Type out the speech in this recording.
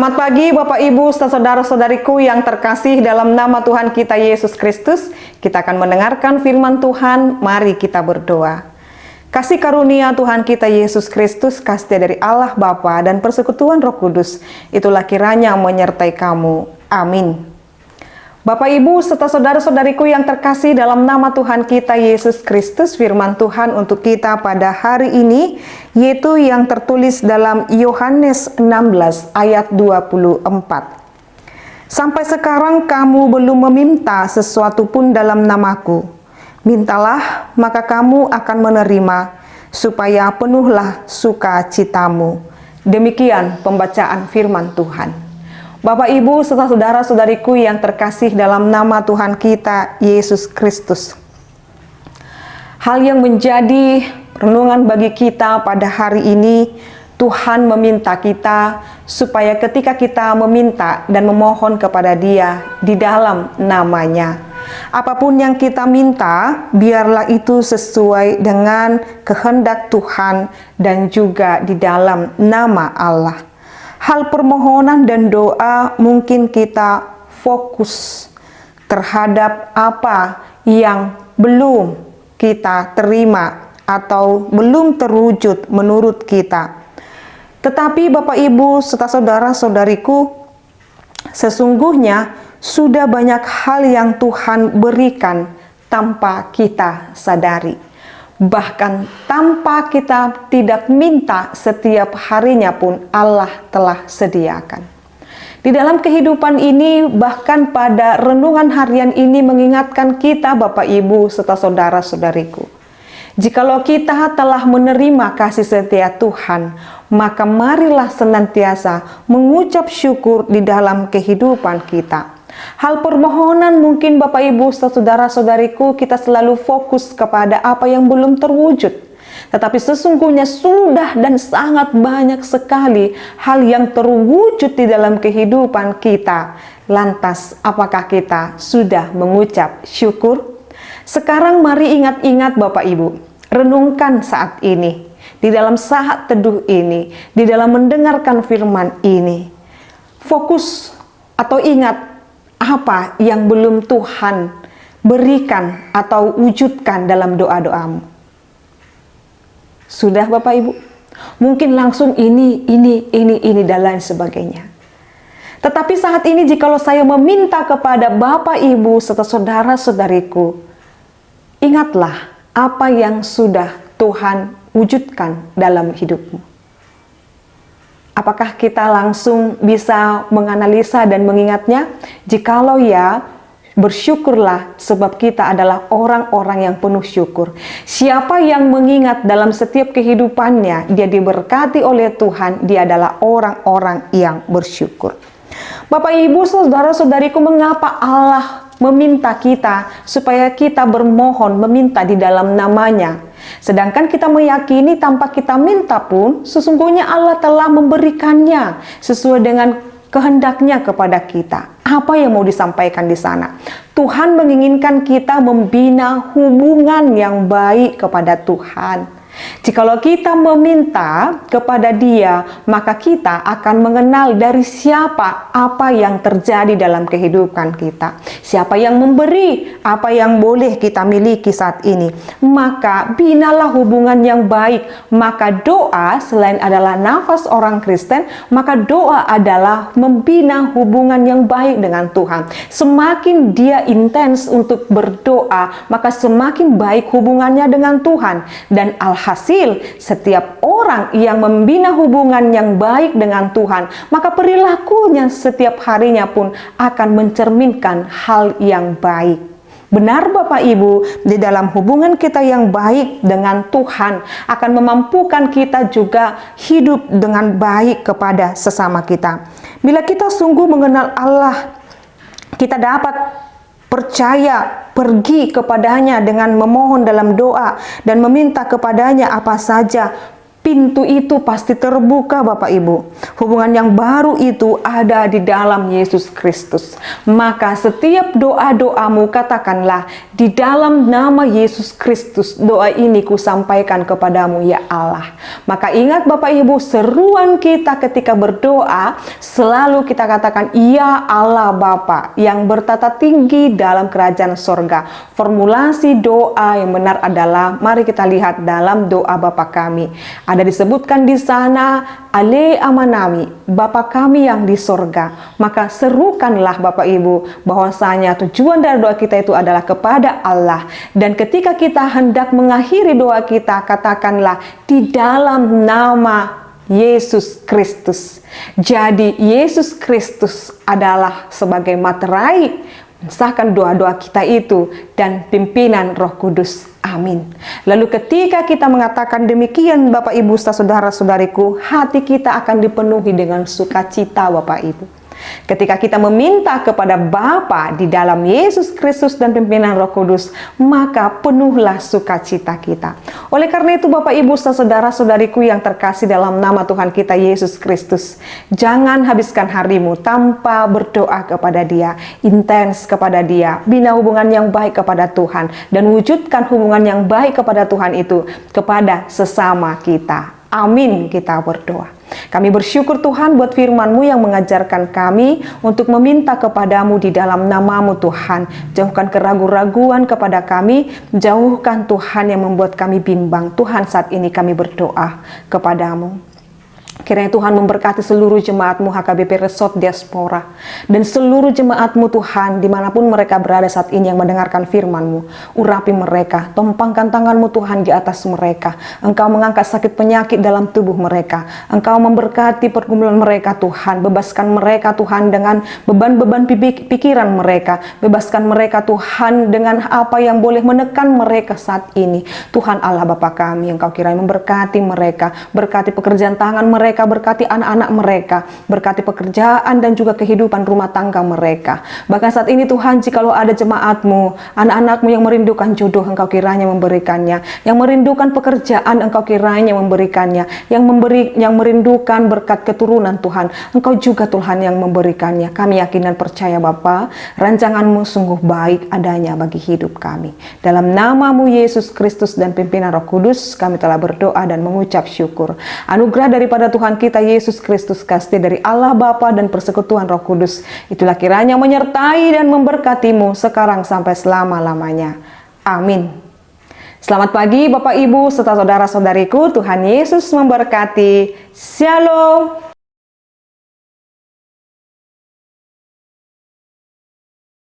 Selamat pagi Bapak Ibu serta saudara-saudariku yang terkasih dalam nama Tuhan kita Yesus Kristus. Kita akan mendengarkan firman Tuhan, mari kita berdoa. Kasih karunia Tuhan kita Yesus Kristus, kasih dari Allah Bapa dan persekutuan Roh Kudus, itulah kiranya menyertai kamu. Amin. Bapak Ibu serta saudara-saudariku yang terkasih dalam nama Tuhan kita Yesus Kristus, firman Tuhan untuk kita pada hari ini yaitu yang tertulis dalam Yohanes 16 ayat 24. Sampai sekarang kamu belum meminta sesuatu pun dalam namaku. Mintalah maka kamu akan menerima, supaya penuhlah sukacitamu. Demikian pembacaan firman Tuhan. Bapak Ibu serta saudara-saudariku yang terkasih dalam nama Tuhan kita Yesus Kristus. Hal yang menjadi renungan bagi kita pada hari ini, Tuhan meminta kita supaya ketika kita meminta dan memohon kepada Dia di dalam namanya, apapun yang kita minta, biarlah itu sesuai dengan kehendak Tuhan dan juga di dalam nama Allah. Hal permohonan dan doa mungkin kita fokus terhadap apa yang belum kita terima atau belum terwujud menurut kita. Tetapi Bapak Ibu serta saudara-saudariku, sesungguhnya sudah banyak hal yang Tuhan berikan tanpa kita sadari. Bahkan tanpa kita tidak minta, setiap harinya pun Allah telah sediakan. Di dalam kehidupan ini, bahkan pada renungan harian ini mengingatkan kita Bapak Ibu serta saudara-saudariku, jikalau kita telah menerima kasih setia Tuhan, maka marilah senantiasa mengucap syukur di dalam kehidupan kita. Hal permohonan mungkin Bapak Ibu saudara-saudariku kita selalu fokus kepada apa yang belum terwujud. Tetapi sesungguhnya sudah dan sangat banyak sekali hal yang terwujud di dalam kehidupan kita. Lantas apakah kita sudah mengucap syukur? Sekarang mari ingat-ingat Bapak Ibu, renungkan saat ini, di dalam saat teduh ini, di dalam mendengarkan firman ini. Fokus atau ingat apa yang belum Tuhan berikan atau wujudkan dalam doa-doamu. Sudah Bapak Ibu? Mungkin langsung ini dan lain sebagainya. Tetapi saat ini jikalau saya meminta kepada Bapak Ibu serta saudara-saudariku, ingatlah apa yang sudah Tuhan wujudkan dalam hidupmu. Apakah kita langsung bisa menganalisa dan mengingatnya? Jikalau ya, bersyukurlah sebab kita adalah orang-orang yang penuh syukur. Siapa yang mengingat dalam setiap kehidupannya, dia diberkati oleh Tuhan, dia adalah orang-orang yang bersyukur. Bapak Ibu saudara-saudariku, mengapa Allah meminta kita supaya kita bermohon, meminta di dalam namanya? Sedangkan kita meyakini tanpa kita minta pun, sesungguhnya Allah telah memberikannya sesuai dengan kehendaknya kepada kita. Apa yang mau disampaikan di sana? Tuhan menginginkan kita membina hubungan yang baik kepada Tuhan. Jikalau kita meminta kepada Dia, maka kita akan mengenal dari siapa apa yang terjadi dalam kehidupan kita. Siapa yang memberi apa yang boleh kita miliki saat ini. Maka binalah hubungan yang baik. Maka doa selain adalah nafas orang Kristen, maka doa adalah membina hubungan yang baik dengan Tuhan. Semakin dia intens untuk berdoa, maka semakin baik hubungannya dengan Tuhan. Dan hasil setiap orang yang membina hubungan yang baik dengan Tuhan, maka perilakunya setiap harinya pun akan mencerminkan hal yang baik. Benar Bapak Ibu, di dalam hubungan kita yang baik dengan Tuhan akan memampukan kita juga hidup dengan baik kepada sesama kita. Bila kita sungguh mengenal Allah, kita dapat percaya, pergi kepadanya dengan memohon dalam doa dan meminta kepadanya apa saja. pintu itu pasti terbuka Bapak Ibu. Hubungan yang baru itu ada di dalam Yesus Kristus. Maka setiap doa-doamu katakanlah, di dalam nama Yesus Kristus doa ini kusampaikan kepadamu ya Allah. Maka ingat Bapak Ibu, seruan kita ketika berdoa selalu kita katakan, ya Allah Bapa yang bertata tinggi dalam kerajaan sorga. Formulasi doa yang benar adalah, mari kita lihat dalam doa Bapa kami. Ada disebutkan di sana, Ale amanami, Bapa kami yang di sorga. Maka serukanlah Bapak Ibu bahwasanya tujuan dari doa kita itu adalah kepada Allah. Dan ketika kita hendak mengakhiri doa kita, katakanlah di dalam nama Yesus Kristus. Jadi Yesus Kristus adalah sebagai materai mensahkan doa-doa kita itu dan pimpinan Roh Kudus. Amin. Lalu ketika kita mengatakan demikian Bapak Ibu saudara-saudariku, hati kita akan dipenuhi dengan sukacita Bapak Ibu. Ketika kita meminta kepada Bapa di dalam Yesus Kristus dan pimpinan Roh Kudus, maka penuhlah sukacita kita. Oleh karena itu Bapak Ibu saudara-saudariku yang terkasih dalam nama Tuhan kita Yesus Kristus, jangan habiskan harimu tanpa berdoa kepada Dia, intens kepada Dia, bina hubungan yang baik kepada Tuhan, dan wujudkan hubungan yang baik kepada Tuhan itu kepada sesama kita. Amin, kita berdoa. Kami bersyukur Tuhan buat firman-Mu yang mengajarkan kami untuk meminta kepadamu di dalam nama-Mu Tuhan. Jauhkan keraguan-raguan kepada kami, jauhkan Tuhan yang membuat kami bimbang. Tuhan, saat ini kami berdoa kepadamu. Kiranya Tuhan memberkati seluruh jemaat-Mu HKBP Resort Diaspora dan seluruh jemaat-Mu Tuhan dimanapun mereka berada saat ini yang mendengarkan firman-Mu. Urapi mereka, tompangkan tangan-Mu Tuhan di atas mereka. Engkau mengangkat sakit penyakit dalam tubuh mereka. Engkau memberkati pergumulan mereka Tuhan. Bebaskan mereka Tuhan dengan beban-beban pikiran mereka. Bebaskan mereka Tuhan dengan apa yang boleh menekan mereka saat ini. Tuhan Allah Bapa kami, Engkau kiranya memberkati mereka. Berkati pekerjaan tangan mereka, berkati anak-anak mereka, berkati pekerjaan dan juga kehidupan rumah tangga mereka. Bahkan saat ini Tuhan, jikalau ada jemaat-Mu, anak-anak-Mu yang merindukan jodoh, Engkau kiranya memberikannya. Yang merindukan pekerjaan, Engkau kiranya memberikannya. Yang merindukan berkat keturunan Tuhan, Engkau juga Tuhan yang memberikannya. Kami yakin dan percaya Bapa, rancangan-Mu sungguh baik adanya bagi hidup kami. Dalam nama-Mu Yesus Kristus dan pimpinan Roh Kudus, kami telah berdoa dan mengucap syukur. Anugerah daripada Tuhan kita Yesus Kristus, kasih dari Allah Bapa dan persekutuan Roh Kudus, itulah kiranya menyertai dan memberkatimu sekarang sampai selama-lamanya. Amin. Selamat pagi Bapak Ibu serta saudara-saudariku, Tuhan Yesus memberkati. Shalom.